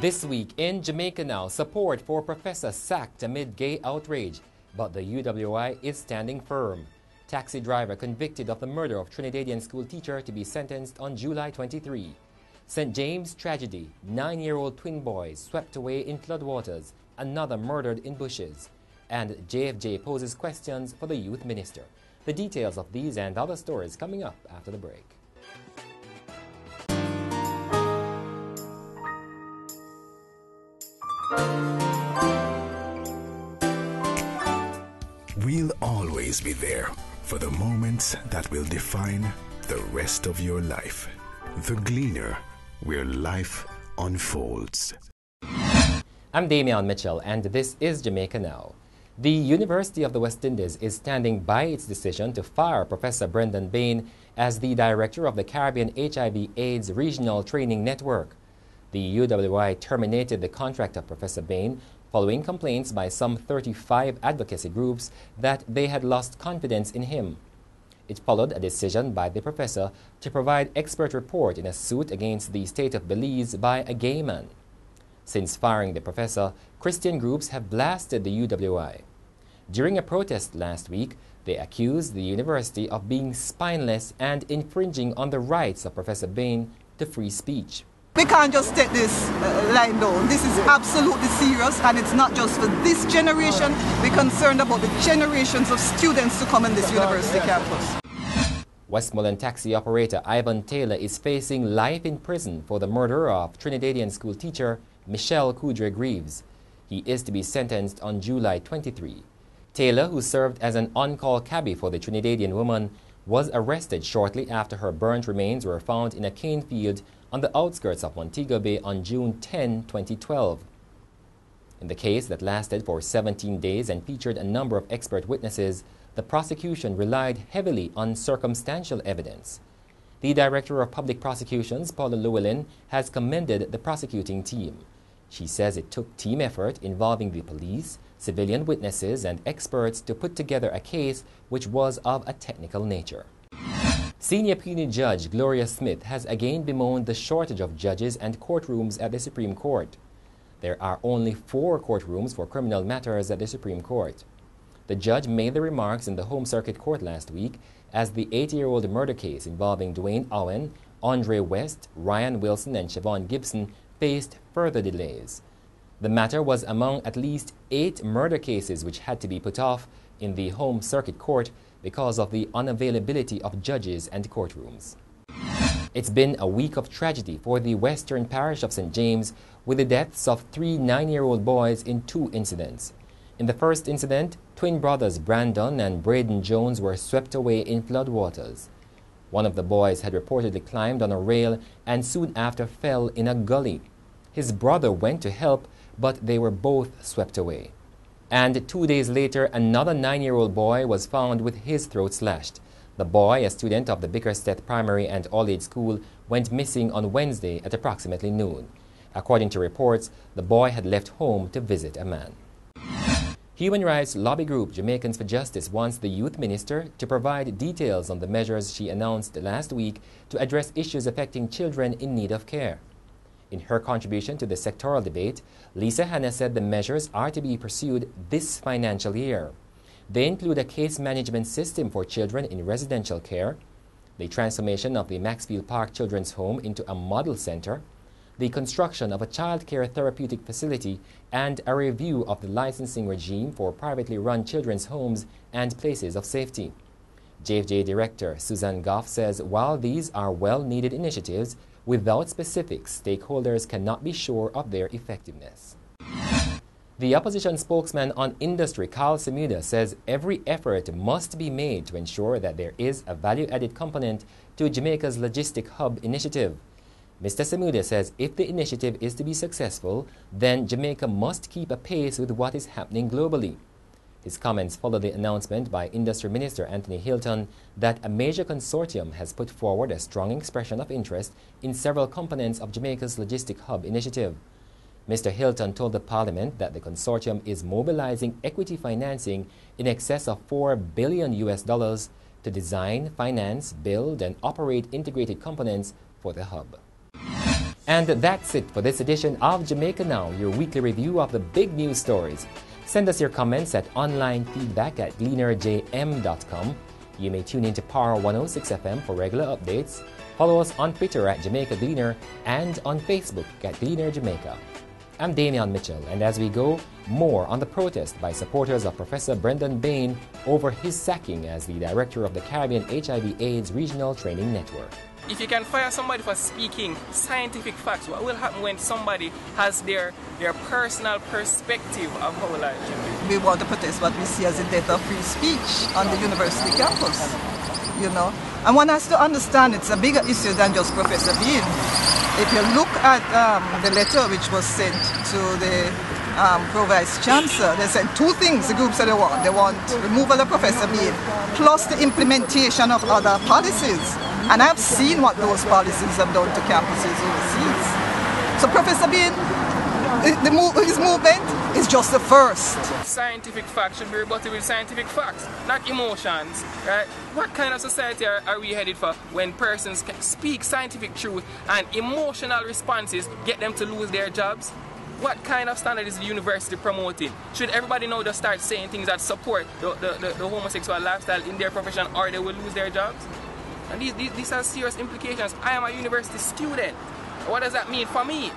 This week in Jamaica Now, support for professor sacked amid gay outrage, but the UWI is standing firm. Taxi driver convicted of the murder of Trinidadian schoolteacher to be sentenced on July 23. St. James tragedy, 9-year-old twin boys swept away in floodwaters, another murdered in bushes. And JFJ poses questions for the youth minister. The details of these and other stories coming up after the break. We'll always be there for the moments that will define the rest of your life. The Gleaner, where life unfolds. I'm Damian Mitchell, and this is Jamaica Now. The University of the West Indies is standing by its decision to fire Professor Pro-Bain as the director of the Caribbean HIV/AIDS Regional Training Network. The UWI terminated the contract of Professor Bain following complaints by some 35 advocacy groups that they had lost confidence in him. It followed a decision by the professor to provide expert report in a suit against the state of Belize by a gay man. Since firing the professor, Christian groups have blasted the UWI. During a protest last week, they accused the university of being spineless and infringing on the rights of Professor Bain to free speech. We can't just take this lying down. This is absolutely serious, and it's not just for this generation. We're concerned about the generations of students to come in this university campus. Westmoreland taxi operator Ivan Taylor is facing life in prison for the murder of Trinidadian schoolteacher Michelle Coudray-Greaves. He is to be sentenced on July 23. Taylor, who served as an on-call cabbie for the Trinidadian woman, was arrested shortly after her burnt remains were found in a cane field on the outskirts of Montego Bay on June 10, 2012. In the case that lasted for 17 days and featured a number of expert witnesses, the prosecution relied heavily on circumstantial evidence. The Director of Public Prosecutions, Paula Llewellyn, has commended the prosecuting team. She says it took team effort involving the police, civilian witnesses, and experts to put together a case which was of a technical nature. Senior Puny Judge Gloria Smith has again bemoaned the shortage of judges and courtrooms at the Supreme Court. There are only 4 courtrooms for criminal matters at the Supreme Court. The judge made the remarks in the Home Circuit Court last week as the 80-year-old murder case involving Dwayne Owen, Andre West, Ryan Wilson, and Siobhan Gibson faced further delays. The matter was among at least 8 murder cases which had to be put off in the Home Circuit Court because of the unavailability of judges and courtrooms. It's been a week of tragedy for the western parish of St. James, with the deaths of 3 9-year-old boys in 2 incidents. In the first incident, twin brothers Brandon and Braden Jones were swept away in floodwaters. One of the boys had reportedly climbed on a rail and soon after fell in a gully. His brother went to help, but they were both swept away. And 2 days later, another 9-year-old boy was found with his throat slashed. The boy, a student of the Bickersteth Primary and All-Age School, went missing on Wednesday at approximately noon. According to reports, the boy had left home to visit a man. Human rights lobby group Jamaicans for Justice wants the youth minister to provide details on the measures she announced last week to address issues affecting children in need of care. In her contribution to the sectoral debate, Lisa Hanna said the measures are to be pursued this financial year. They include a case management system for children in residential care, the transformation of the Maxfield Park Children's Home into a model center, the construction of a child care therapeutic facility, and a review of the licensing regime for privately run children's homes and places of safety. JFJ Director Susan Goff says while these are well-needed initiatives, without specifics, stakeholders cannot be sure of their effectiveness. The opposition spokesman on industry, Carl Semuda, says every effort must be made to ensure that there is a value-added component to Jamaica's Logistic Hub initiative. Mr. Semuda says if the initiative is to be successful, then Jamaica must keep a pace with what is happening globally. His comments follow the announcement by Industry Minister Anthony Hilton that a major consortium has put forward a strong expression of interest in several components of Jamaica's Logistic Hub initiative. Mr. Hilton told the Parliament that the consortium is mobilizing equity financing in excess of $4 billion to design, finance, build, and operate integrated components for the hub. And that's it for this edition of Jamaica Now, your weekly review of the big news stories. Send us your comments at onlinefeedback@gleanerjm.com. You may tune in to Power 106 FM for regular updates. Follow us on Twitter at Jamaica Gleaner and on Facebook at Gleaner Jamaica. I'm Damian Mitchell, and as we go, more on the protest by supporters of Professor Brendan Bain over his sacking as the director of the Caribbean HIV/AIDS Regional Training Network. If you can fire somebody for speaking scientific facts, what will happen when somebody has their personal perspective of how life should be? We want to protest what we see as the death of free speech on the university campus, you know. And one has to understand it's a bigger issue than just Professor Bain. If you look at the letter which was sent to the Pro-Vice Chancellor, they said two things the group said they want. They want removal of Professor Bain plus the implementation of other policies. And I've seen what those policies have done to campuses overseas. So Professor Bain, his movement is just the first. Scientific facts should be rebutted with scientific facts, not emotions, right? What kind of society are we headed for when persons can speak scientific truth and emotional responses get them to lose their jobs? What kind of standard is the university promoting? Should everybody now just start saying things that support the homosexual lifestyle in their profession, or they will lose their jobs? And these are serious implications. I am a university student. What does that mean for me?